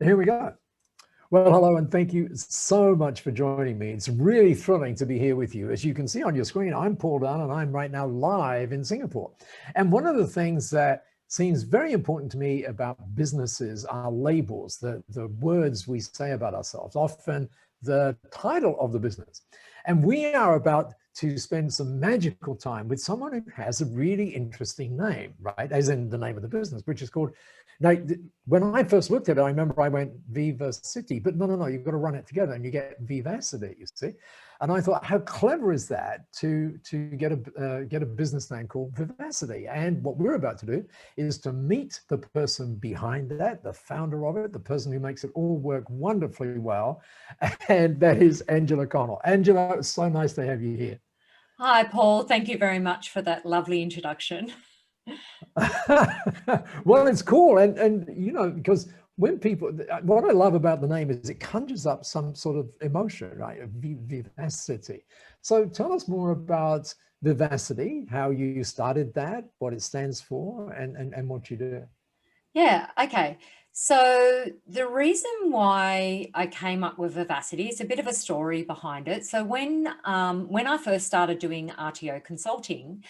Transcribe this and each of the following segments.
Here we go. Well, hello, and thank you so much for joining me. It's really thrilling to be here with you. As you can see on your screen, I'm Paul Dunn, and I'm right now live in Singapore. And one of the things that seems very important to me about businesses are labels, the words we say about ourselves, often the title of the business. And we are about to spend some magical time with someone who has a really interesting name, right? As in the name of the business, which is called, now, when I first looked at it, I remember I went Vivacity, but no, you've got to run it together and you get Vivacity, you see? And I thought, how clever is that to get a business name called Vivacity? And what we're about to do is to meet the person behind that, the founder of it, the person who makes it all work wonderfully well. And that is Angela Connell. Angela, it's so nice to have you here. Hi, Paul. Thank you very much for that lovely introduction. Well, it's cool. And you know, because when people, what I love about the name is it conjures up some sort of emotion, right? Vivacity. So tell us more about Vivacity, how you started that, what it stands for, and what you do. Yeah, okay. So the reason why I came up with Vivacity is a bit of a story behind it. So when I first started doing RTO consulting,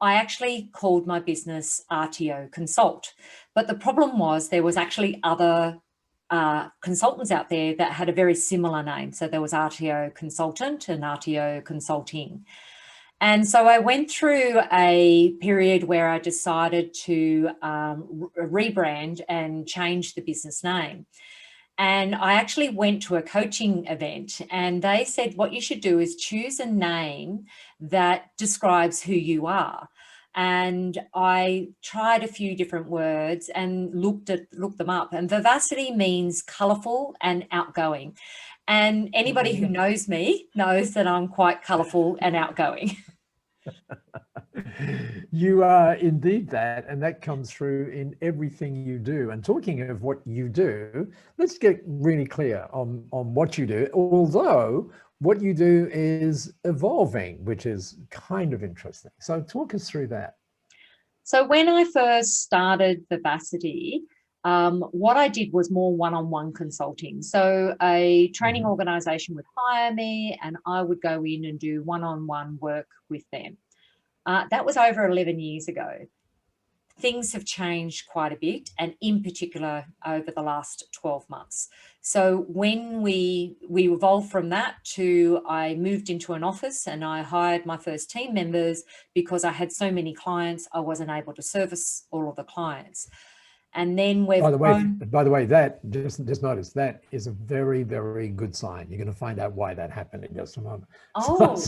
I actually called my business RTO Consult. But the problem was there was actually other consultants out there that had a very similar name. So there was RTO Consultant and RTO Consulting. And so I went through a period where I decided to rebrand and change the business name. And I actually went to a coaching event and they said, what you should do is choose a name that describes who you are. And I tried a few different words and looked them up. And Vivacity means colourful and outgoing. And anybody who knows me knows that I'm quite colourful and outgoing. You are indeed that, and that comes through in everything you do. And talking of what you do, let's get really clear on what you do, although what you do is evolving, which is kind of interesting. So talk us through that. So when I first started Vivacity, what I did was more one-on-one consulting. So a training organisation would hire me and I would go in and do one-on-one work with them. That was over 11 years ago. Things have changed quite a bit, and in particular over the last 12 months. So when we evolved from that to, I moved into an office and I hired my first team members because I had so many clients, I wasn't able to service all of the clients. And then we've by the way, that just notice that is a very, very good sign. You're going to find out why that happened in just a moment. Oh,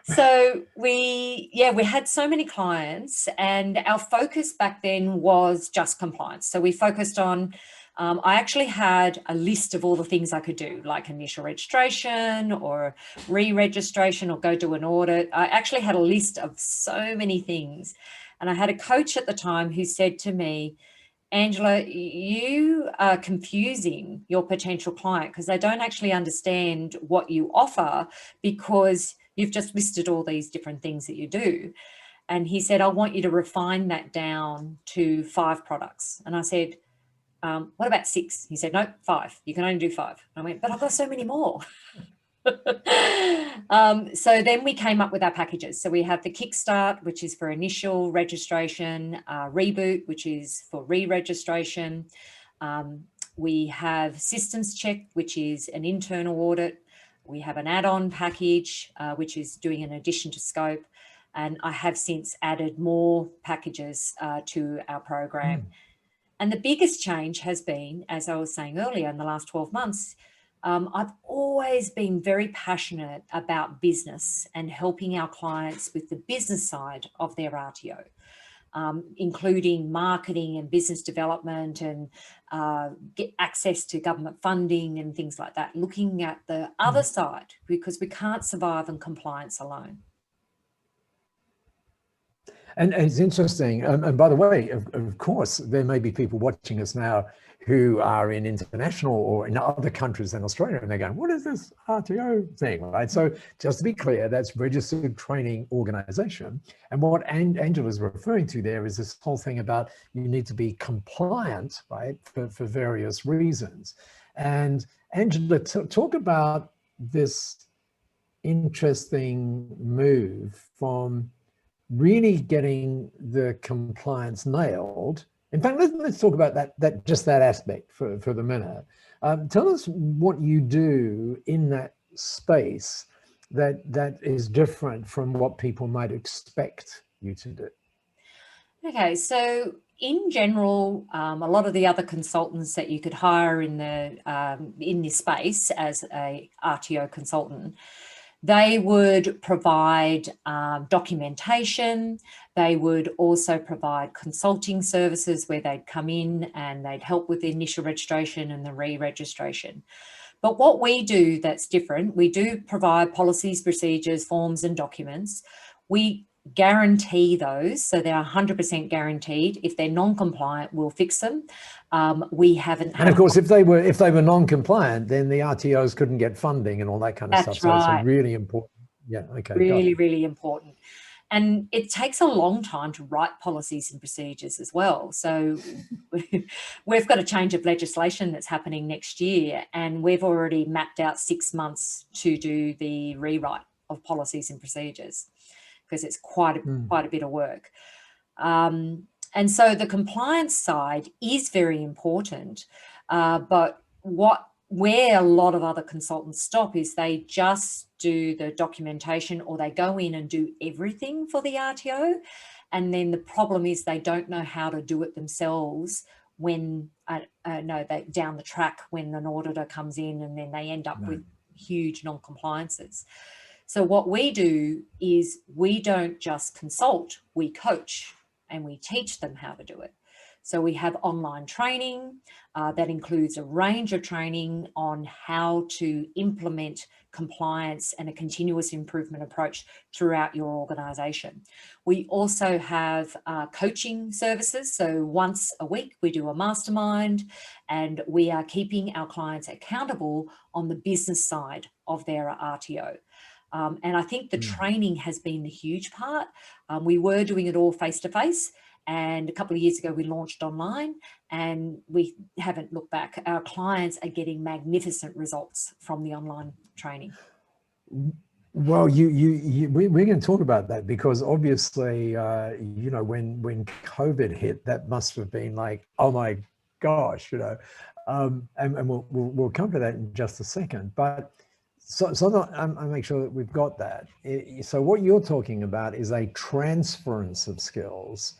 so we had so many clients, and our focus back then was just compliance. So we focused on, I actually had a list of all the things I could do, like initial registration or re-registration or go do an audit. I actually had a list of so many things. And I had a coach at the time who said to me, Angela, you are confusing your potential client because they don't actually understand what you offer because you've just listed all these different things that you do. And he said, I want you to refine that down to 5 products. And I said, what about 6? He said, no, 5. You can only do 5. And I went, but I've got so many more. So then we came up with our packages. So we have the Kickstart, which is for initial registration, Reboot, which is for re-registration. We have Systems Check, which is an internal audit. We have an add-on package, which is doing an addition to scope. And I have since added more packages to our program. And the biggest change has been, as I was saying earlier, in the last 12 months, I've always been very passionate about business and helping our clients with the business side of their RTO, including marketing and business development and get access to government funding and things like that, looking at the other side, because we can't survive in compliance alone. And it's interesting. And by the way, of course, there may be people watching us now who are in international or in other countries than Australia, and they're going, what is this RTO thing, right? So just to be clear, that's Registered Training Organization. And what Angela's referring to there is this whole thing about you need to be compliant, right, for various reasons. And Angela, talk about this interesting move from really getting the compliance nailed. In fact, let's talk about that just that aspect for the minute. Tell us what you do in that space that is different from what people might expect you to do. Okay, so in general, a lot of the other consultants that you could hire in this space as a RTO consultant, they would provide documentation. They would also provide consulting services where they'd come in and they'd help with the initial registration and the re-registration. But what we do that's different, we do provide policies, procedures, forms and documents. We guarantee those, so they're 100% guaranteed. If they're non-compliant, we'll fix them. We haven't. And of course, if they were non-compliant, then the RTOs couldn't get funding and all that kind of stuff. That's right. So it's really important. Yeah. Okay. Really, really important. And it takes a long time to write policies and procedures as well. So we've got a change of legislation that's happening next year, and we've already mapped out 6 months to do the rewrite of policies and procedures, because it's quite a bit of work. And so the compliance side is very important, but where a lot of other consultants stop is they just do the documentation, or they go in and do everything for the RTO. And then the problem is they don't know how to do it themselves when down the track, when an auditor comes in, and then they end up with huge non-compliances. So what we do is we don't just consult, we coach and we teach them how to do it. So we have online training that includes a range of training on how to implement compliance and a continuous improvement approach throughout your organisation. We also have coaching services. So once a week we do a mastermind, and we are keeping our clients accountable on the business side of their RTO. And I think the training has been the huge part. We were doing it all face-to-face, and a couple of years ago we launched online, and we haven't looked back. Our clients are getting magnificent results from the online training. Well, we're going to talk about that, because obviously, you know, when COVID hit, that must have been like, oh my gosh, you know, and we'll come to that in just a second. But so I make sure that we've got that. So what you're talking about is a transference of skills,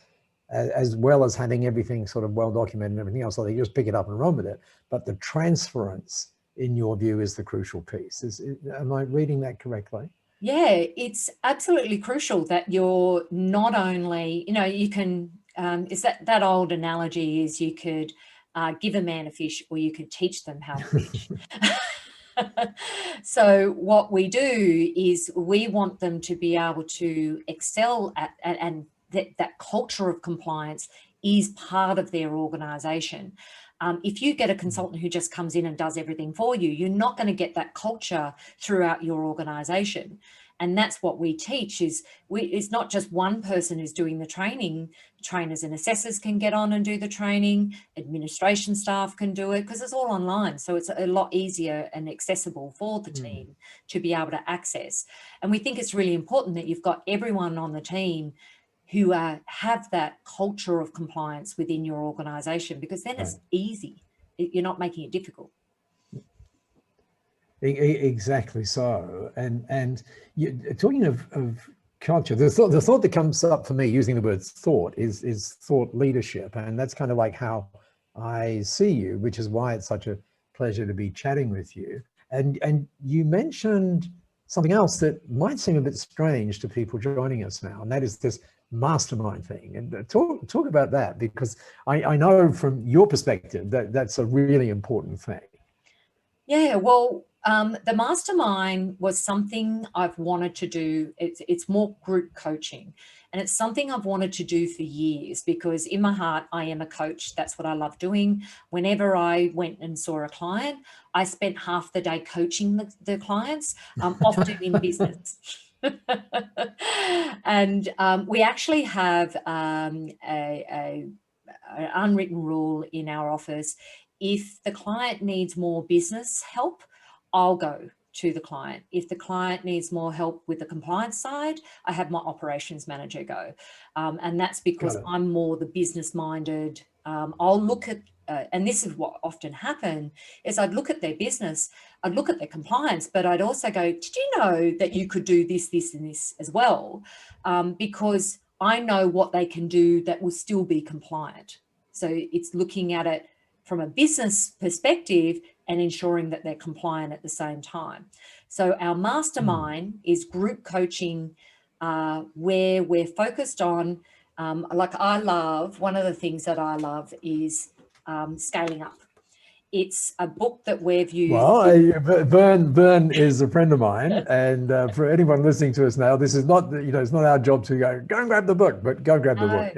as well as having everything sort of well documented and everything else, so they just pick it up and run with it. But the transference, in your view, is the crucial piece. Am I reading that correctly? Yeah, it's absolutely crucial that you're not only, you know, you can, is that old analogy is you could give a man a fish, or you could teach them how to fish. So what we do is we want them to be able to excel at, and that culture of compliance is part of their organisation. If you get a consultant who just comes in and does everything for you, you're not going to get that culture throughout your organisation. And that's what we teach is it's not just one person who's doing the training. Trainers and assessors can get on and do the training. Administration staff can do it, because it's all online. So it's a lot easier and accessible for the team to be able to access. And we think it's really important that you've got everyone on the team who have that culture of compliance within your organisation, because then it's easy. You're not making it difficult. Exactly so. And talking of culture, the thought that comes up for me using the word thought is thought leadership. And that's kind of like how I see you, which is why it's such a pleasure to be chatting with you. And you mentioned something else that might seem a bit strange to people joining us now, and that is this mastermind thing. And talk about that, because I know from your perspective that that's a really important thing. Yeah, well, The mastermind was something I've wanted to do. It's more group coaching, and it's something I've wanted to do for years because in my heart, I am a coach. That's what I love doing. Whenever I went and saw a client, I spent half the day coaching the clients, often in business. And we actually have an unwritten rule in our office. If the client needs more business help, I'll go to the client. If the client needs more help with the compliance side, I have my operations manager go. And that's because I'm more the business minded. I'll look at, and this is what often happen, is I'd look at their business, I'd look at their compliance, but I'd also go, did you know that you could do this, this, and this as well? Because I know what they can do that will still be compliant. So it's looking at it from a business perspective and ensuring that they're compliant at the same time. So our mastermind is group coaching where we're focused on, one of the things that I love is scaling up. It's a book that we've used. Well, Vern is a friend of mine, and for anyone listening to us now, this is not, it's not our job to go and grab the book, but go grab the book.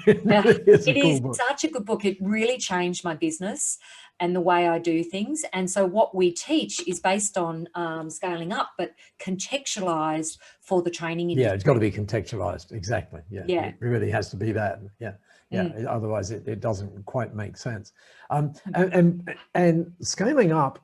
It is such a good book. It really changed my business and the way I do things. And so what we teach is based on scaling up, but contextualized for the training industry. Yeah, it's got to be contextualized. Exactly. Yeah. It really has to be that. Yeah. Otherwise it doesn't quite make sense. And scaling up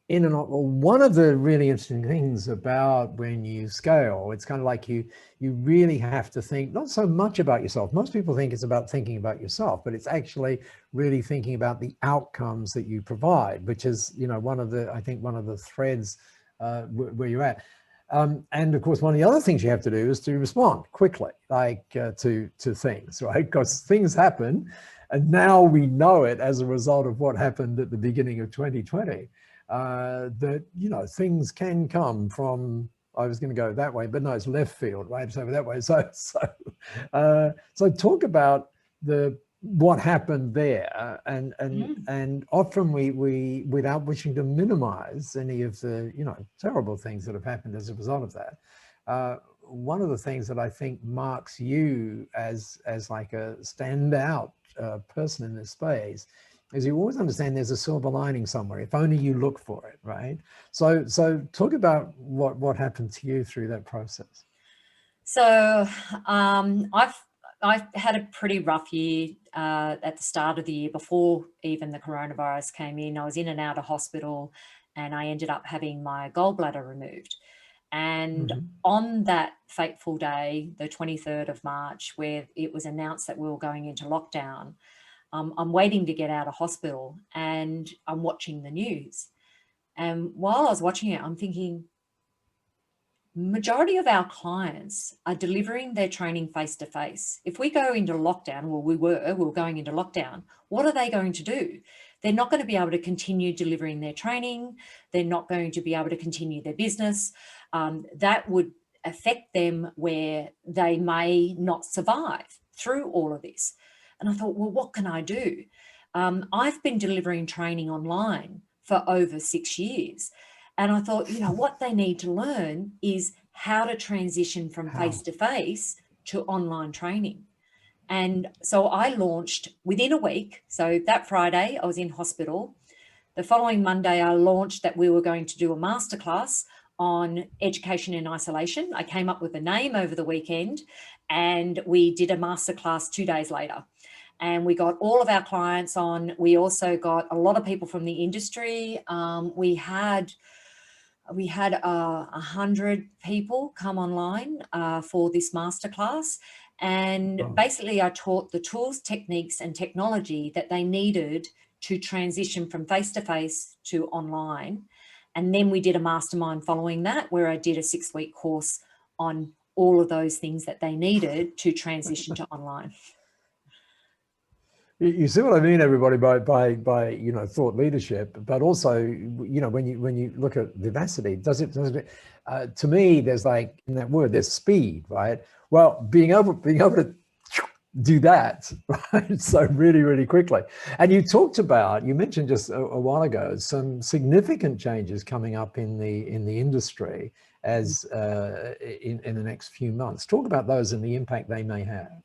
in and of, one of the really interesting things about when you scale, it's kind of like you really have to think not so much about yourself. Most people think it's about thinking about yourself, but it's actually really thinking about the outcomes that you provide, which is, one of the threads where you're at. And of course, one of the other things you have to do is to respond quickly, like to things, right? Because things happen, and now we know it as a result of what happened at the beginning of 2020. That things can come from, I was going to go that way, but no, it's left field, right? It's over that way. So talk about what happened there, and often we without wishing to minimize any of the terrible things that have happened as a result of that. One of the things that I think marks you as like a standout person in this space is you always understand there's a silver lining somewhere, if only you look for it, right? So talk about what happened to you through that process. So I've had a pretty rough year at the start of the year before even the coronavirus came in. I was in and out of hospital, and I ended up having my gallbladder removed. And on that fateful day, the 23rd of March, where it was announced that we were going into lockdown, I'm waiting to get out of hospital, and I'm watching the news. And while I was watching it, I'm thinking, majority of our clients are delivering their training face-to-face. If we go into lockdown, well, we were going into lockdown, what are they going to do? They're not going to be able to continue delivering their training. They're not going to be able to continue their business. That would affect them where they may not survive through all of this. And I thought, well, what can I do? I've been delivering training online for over 6 years. And I thought, what they need to learn is how to transition from face-to-face to online training. And so I launched within a week. So that Friday, I was in hospital. The following Monday, I launched that we were going to do a masterclass on education in isolation. I came up with a name over the weekend, and we did a masterclass 2 days later. And we got all of our clients on. We also got a lot of people from the industry. We had 100 people come online for this masterclass. And basically I taught the tools, techniques, and technology that they needed to transition from face-to-face to online. And then we did a mastermind following that, where I did a 6-week course on all of those things that they needed to transition to online. You see what I mean, everybody, by thought leadership, but also when you look at Vivacity, does it to me, there's like in that word, there's speed, right? Well, being able to do that, right? So really, really quickly. And you talked about, you mentioned just a while ago, some significant changes coming up in the industry as in the next few months. Talk about those and the impact they may have.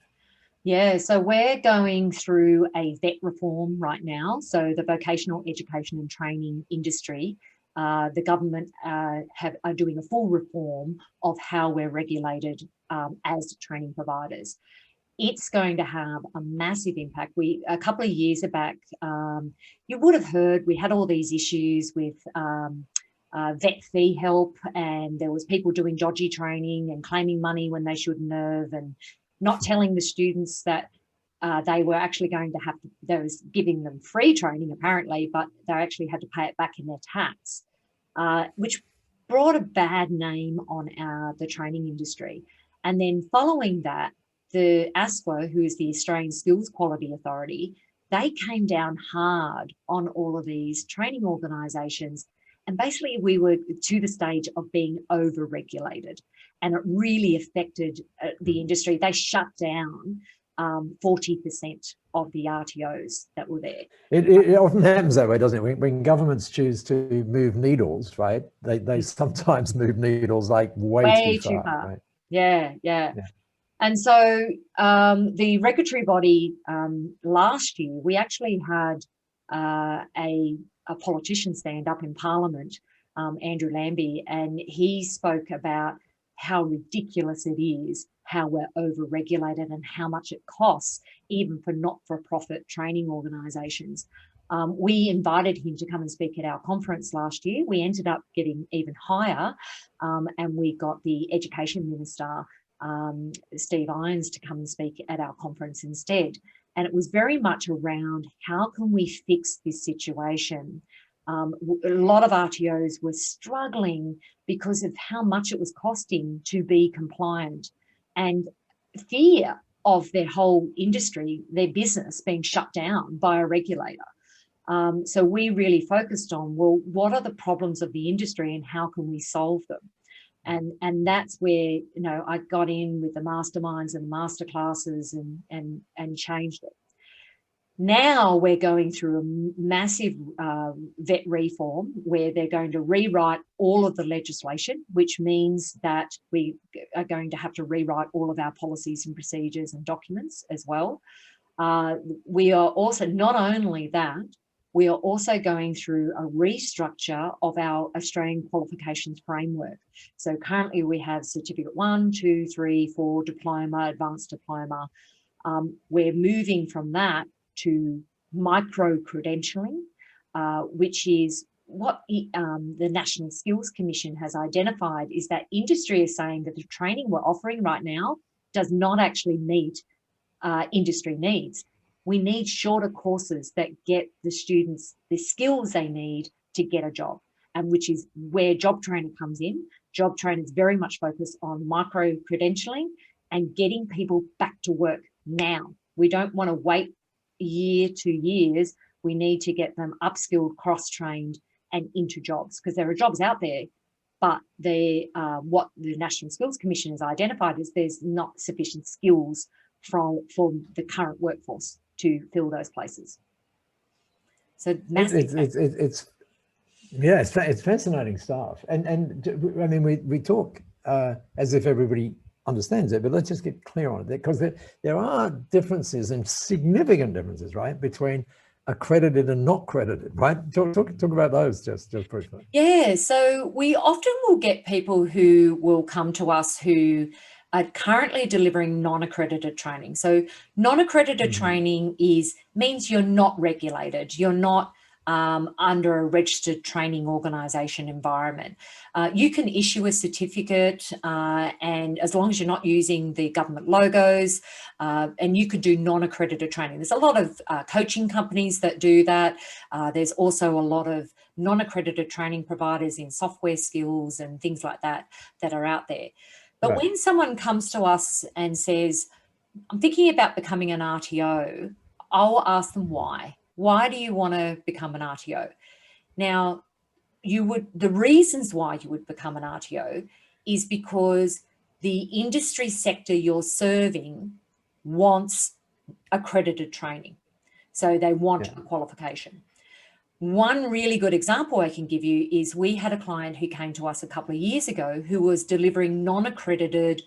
Yeah, so we're going through a vet reform right now. So the vocational education and training industry, the government are doing a full reform of how we're regulated as training providers. It's going to have a massive impact. A couple of years back, you would have heard we had all these issues with vet fee help, and there was people doing dodgy training and claiming money when they shouldn't have, and not telling the students that they were actually going to have to, they was giving them free training apparently, but they actually had to pay it back in their tax, which brought a bad name on the training industry. And then following that, the ASQA, who is the Australian Skills Quality Authority, they came down hard on all of these training organisations. And basically we were to the stage of being over-regulated, and it really affected the industry. They shut down 40% of the RTOs that were there. It often happens that way, doesn't it? When governments choose to move needles, right? They sometimes move needles like way too far. Right? Yeah. And so the regulatory body last year, we actually had a politician stand up in Parliament, Andrew Lambie, and he spoke about how ridiculous it is, how we're over-regulated and how much it costs, even for not-for-profit training organisations. We invited him to come and speak at our conference last year. We ended up getting even higher, and we got the Education Minister, Steve Irons, to come and speak at our conference instead. And it was very much around how can we fix this situation. A lot of RTOs were struggling because of how much it was costing to be compliant, and fear of their whole industry, their business being shut down by a regulator. So we really focused on, well, what are the problems of the industry and how can we solve them? And that's where, I got in with the masterminds and the masterclasses and changed it. Now we're going through a massive vet reform where they're going to rewrite all of the legislation, which means that we are going to have to rewrite all of our policies and procedures and documents as well. We are also, not only that, we are also going through a restructure of our Australian qualifications framework. So currently we have Certificate 1, 2, 3, 4, Diploma, Advanced Diploma. We're moving from that to micro-credentialing, which is what the National Skills Commission has identified, is that industry is saying that the training we're offering right now does not actually meet industry needs. We need shorter courses that get the students the skills they need to get a job, and which is where job training comes in. Job training is very much focused on micro-credentialing and getting people back to work now. We don't want to wait a year, 2 years. We need to get them upskilled, cross-trained and into jobs, because there are jobs out there, but what the National Skills Commission has identified is there's not sufficient skills from the current workforce to fill those places. So massive. It's fascinating stuff. And I mean, we talk as if everybody understands it, but let's just get clear on it, because there are differences, and significant differences, right, between accredited and not credited, right? Talk about those just briefly. Yeah, so we often will get people who will come to us who are currently delivering non-accredited training. So non-accredited training means you're not regulated, you're not under a registered training organisation environment. You can issue a certificate, and as long as you're not using the government logos, and you could do non-accredited training. There's a lot of coaching companies that do that. There's also a lot of non-accredited training providers in software skills and things like that that are out there. But right. When someone comes to us and says, I'm thinking about becoming an RTO, I'll ask them why. Why do you want to become an RTO? Now, the reasons why you would become an RTO is because the industry sector you're serving wants accredited training. So they want a qualification. One really good example I can give you is we had a client who came to us a couple of years ago who was delivering non-accredited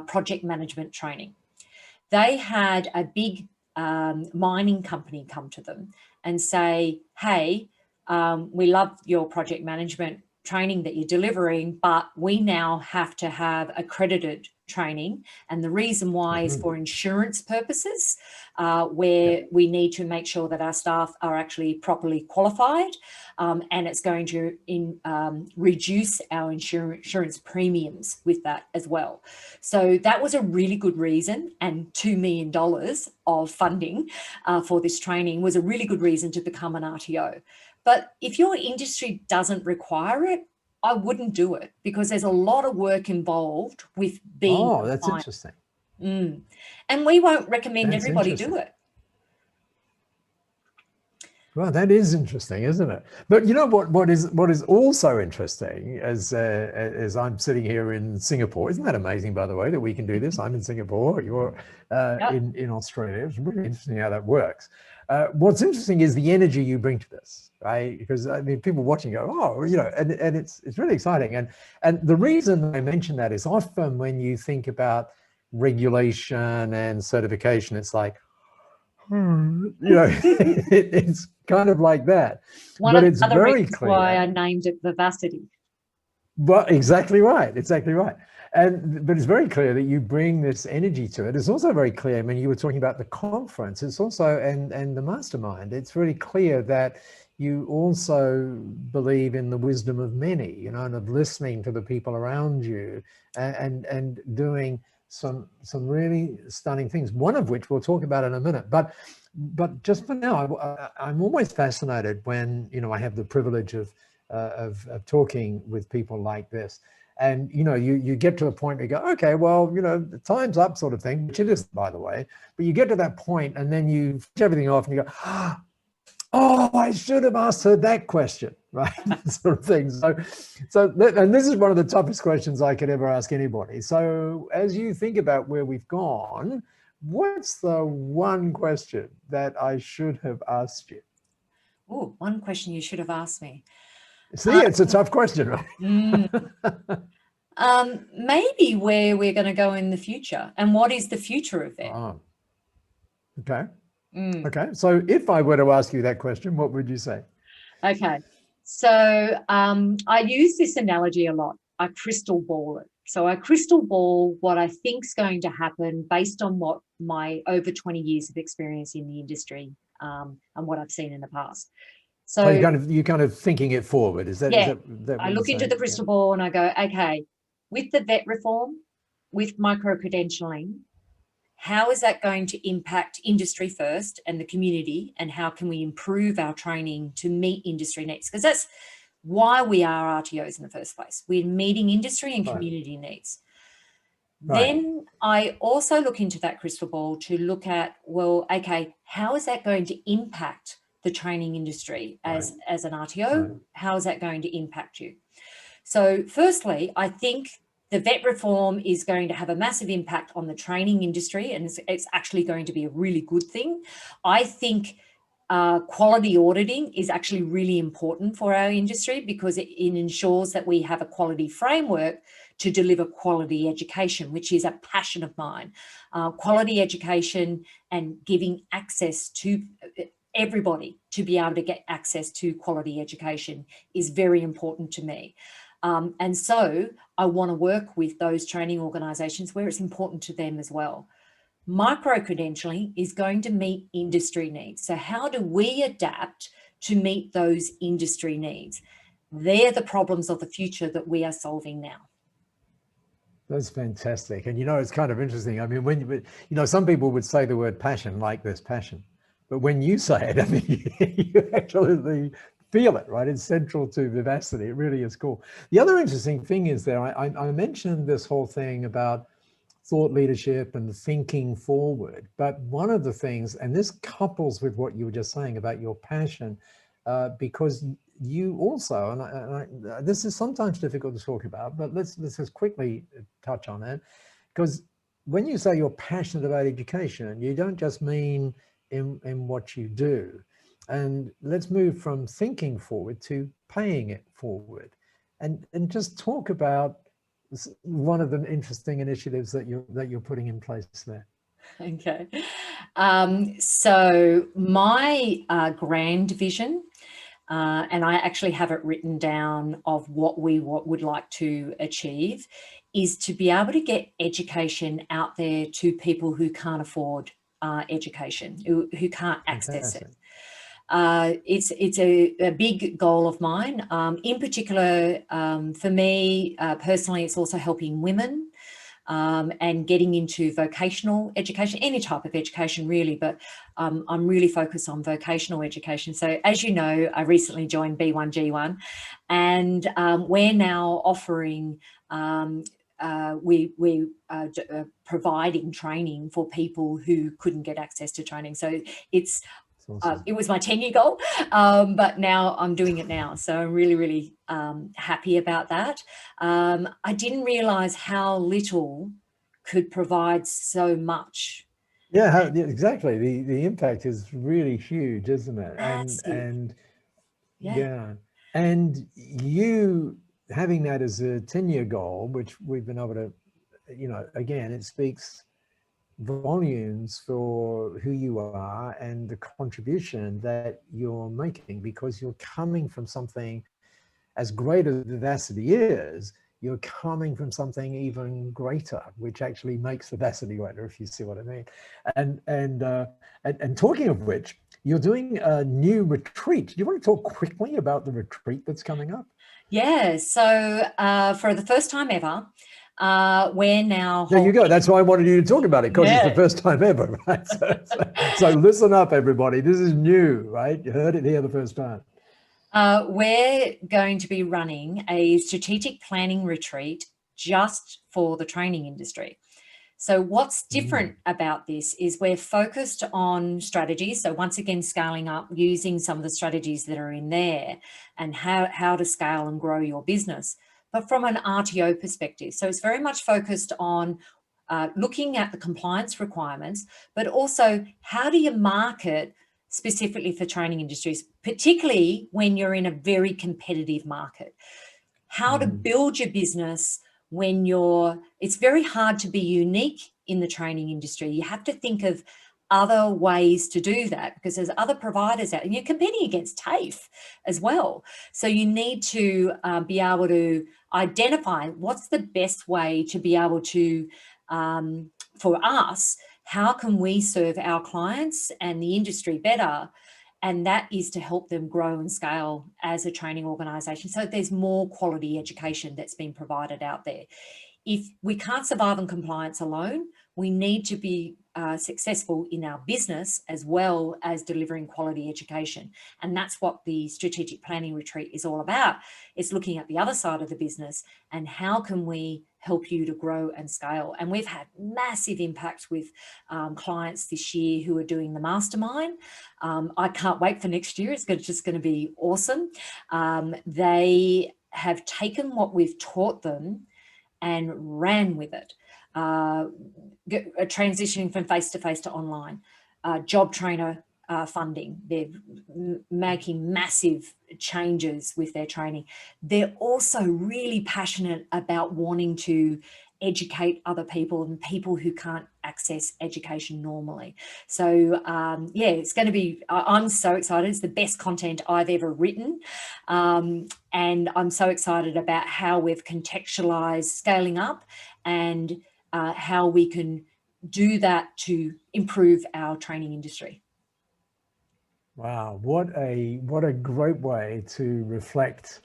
project management training. They had a big mining company come to them and say, hey, we love your project management training that you're delivering, but we now have to have accredited training. And the reason why is for insurance purposes, where we need to make sure that our staff are actually properly qualified, and it's going to reduce our insurance premiums with that as well. So that was a really good reason, and $2 million of funding for this training was a really good reason to become an RTO. But if your industry doesn't require it, I wouldn't do it, because there's a lot of work involved with being. Oh, that's interesting. And we won't recommend everybody do it. Well, that is interesting, isn't it? But you know what is also interesting, as I'm sitting here in Singapore. Isn't that amazing, by the way, that we can do this? I'm in Singapore, you're in Australia. It's really interesting how that works. What's interesting is the energy you bring to this, right? Because I mean, people watching go, oh, you know, and it's really exciting. And the reason I mention that is often when you think about regulation and certification, it's like, you know, it's kind of like that. But it's very clear. Why I named it Vivacity. Well, exactly right. Exactly right. But it's very clear that you bring this energy to it. It's also very clear, I mean, you were talking about the conference. It's also, and the mastermind, it's really clear that you also believe in the wisdom of many, you know, and of listening to the people around you and doing some really stunning things, one of which we'll talk about in a minute. But just for now, I'm always fascinated when, you know, I have the privilege of talking with people like this. And, you know, you get to the point where you go, okay, well, you know, the time's up sort of thing, which it is, by the way. But you get to that point and then you finish everything off and you go, oh, I should have asked her that question, right? Sort of thing. And this is one of the toughest questions I could ever ask anybody. So as you think about where we've gone, what's the one question that I should have asked you? Oh, one question you should have asked me. See, it's a tough question, right? Maybe where we're going to go in the future, and what is the future of it? Oh, okay. Okay. So if I were to ask you that question, what would you say? Okay. So I use this analogy a lot. I crystal ball it. So I crystal ball what I think is going to happen based on what my over 20 years of experience in the industry and what I've seen in the past. So you're kind of thinking it forward. Is that? Yeah. Is that I look into the crystal ball and I go, okay, with the vet reform, with micro-credentialing, how is that going to impact industry first and the community, and how can we improve our training to meet industry needs? Because that's why we are RTOs in the first place. We're meeting industry and community needs. Right. Then I also look into that crystal ball to look at, well, okay, how is that going to impact the training industry as an RTO? Right. How is that going to impact you? So firstly, I think the vet reform is going to have a massive impact on the training industry, and it's actually going to be a really good thing. I think quality auditing is actually really important for our industry, because it ensures that we have a quality framework to deliver quality education, which is a passion of mine. Quality education and giving access to everybody to be able to get access to quality education is very important to me. And so I want to work with those training organisations where it's important to them as well. Micro-credentialing is going to meet industry needs. So how do we adapt to meet those industry needs? They're the problems of the future that we are solving now. That's fantastic. And, you know, it's kind of interesting. I mean, when, you know, some people would say the word passion like there's passion. But when you say it, I mean, you actually feel it, right? It's central to Vivacity. It really is cool. The other interesting thing is there, I mentioned this whole thing about thought leadership and thinking forward. But one of the things, and this couples with what you were just saying about your passion, because you also, and this is sometimes difficult to talk about, but let's just quickly touch on it, because when you say you're passionate about education, you don't just mean in what you do. And let's move from thinking forward to paying it forward, and just talk about one of the interesting initiatives that you're putting in place there. Okay. So my grand vision, and I actually have it written down of what we would like to achieve, is to be able to get education out there to people who can't afford education, who can't access it. It's a big goal of mine. In particular, for me personally, it's also helping women and getting into vocational education, any type of education really, but I'm really focused on vocational education. So as you know, I recently joined B1G1, and we're now offering providing training for people who couldn't get access to training. So it's awesome. It was my 10-year goal, but now I'm doing it now. So I'm really, really happy about that. I didn't realize how little could provide so much. Yeah, exactly. The impact is really huge, isn't it? Massive. And yeah. And you having that as a 10-year goal, which we've been able to, again, it speaks volumes for who you are and the contribution that you're making, because you're coming from something as great as Vivacity is, you're coming from something even greater, which actually makes Vivacity greater, if you see what I mean. And talking of which, you're doing a new retreat. Do you want to talk quickly about the retreat that's coming up? Yeah, so for the first time ever, we're now there you go. That's why I wanted you to talk about it, because it's the first time ever, right? So listen up, everybody. This is new, right? You heard it here the first time. We're going to be running a strategic planning retreat just for the training industry. So what's different about this is we're focused on strategies. So once again, scaling up, using some of the strategies that are in there, and how to scale and grow your business, but from an RTO perspective. So it's very much focused on looking at the compliance requirements, but also how do you market specifically for training industries, particularly when you're in a very competitive market. How to build your business when it's very hard to be unique in the training industry. You have to think of other ways to do that, because there's other providers out, and you're competing against TAFE as well. So you need to be able to identify what's the best way to be able to, for us, how can we serve our clients and the industry better? And that is to help them grow and scale as a training organisation. So there's more quality education that's been provided out there. If we can't survive in compliance alone, we need to be successful in our business as well as delivering quality education. And that's what the strategic planning retreat is all about. It's looking at the other side of the business and how can we help you to grow and scale. And we've had massive impacts with clients this year who are doing the mastermind. I can't wait for next year. It's just going to be awesome. They have taken what we've taught them and ran with it. Transitioning from face-to-face to online, job trainer funding. They're making massive changes with their training. They're also really passionate about wanting to educate other people and people who can't access education normally. So yeah, it's going to be, I'm so excited. It's the best content I've ever written. And I'm so excited about how we've contextualized scaling up and how we can do that to improve our training industry. Wow, what a great way to reflect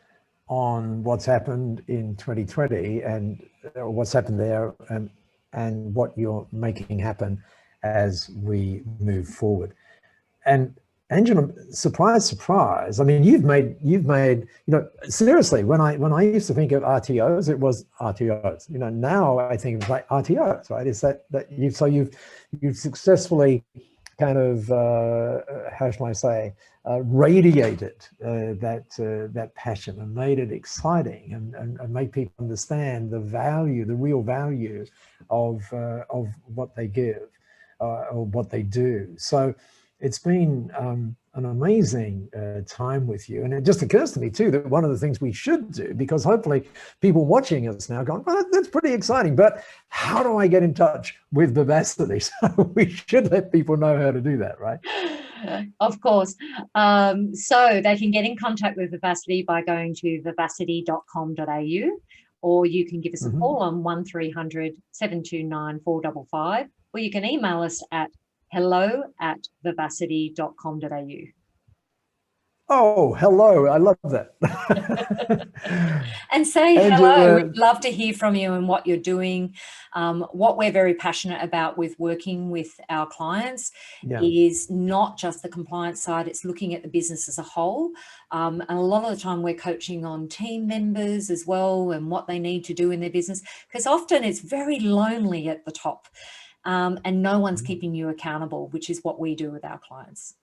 on what's happened in 2020 and what's happened there, and what you're making happen as we move forward. And Angela, surprise, surprise. I mean, you've made, seriously, when I used to think of RTOs, it was RTOs. Now I think of like RTOs, right? It's that you've successfully kind of, how shall I say, radiated that passion and made it exciting, and made people understand the value, the real value of what they give or what they do. So it's been an amazing time with you. And it just occurs to me too that one of the things we should do, because hopefully people watching us now going, well, that's pretty exciting, but how do I get in touch with Vivacity? So we should let people know how to do that, right? Of course. So they can get in contact with Vivacity by going to vivacity.com.au, or you can give us a call on 1300 729 455, or you can email us at hello@vivacity.com.au. Oh, hello. I love that. And say Angela, hello. We'd love to hear from you and what you're doing. What we're very passionate about with working with our clients is not just the compliance side, it's looking at the business as a whole. And a lot of the time we're coaching on team members as well and what they need to do in their business, because often it's very lonely at the top, and no one's keeping you accountable, which is what we do with our clients.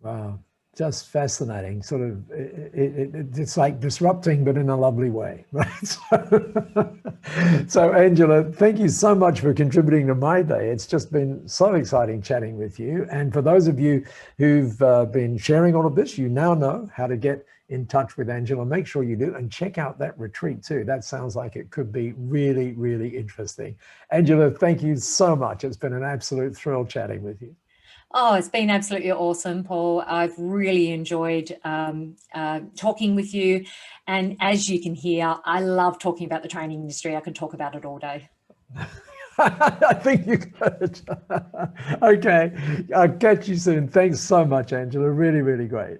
Wow. Just fascinating. Sort of, it's like disrupting, but in a lovely way, right? So, Angela, thank you so much for contributing to my day. It's just been so exciting chatting with you. And for those of you who've been sharing all of this, you now know how to get in touch with Angela. Make sure you do, and check out that retreat too. That sounds like it could be really, really interesting. Angela, thank you so much. It's been an absolute thrill chatting with you. Oh, it's been absolutely awesome, Paul. I've really enjoyed talking with you. And as you can hear, I love talking about the training industry. I could talk about it all day. I think you could. Okay. I'll catch you soon. Thanks so much, Angela. Really, really great.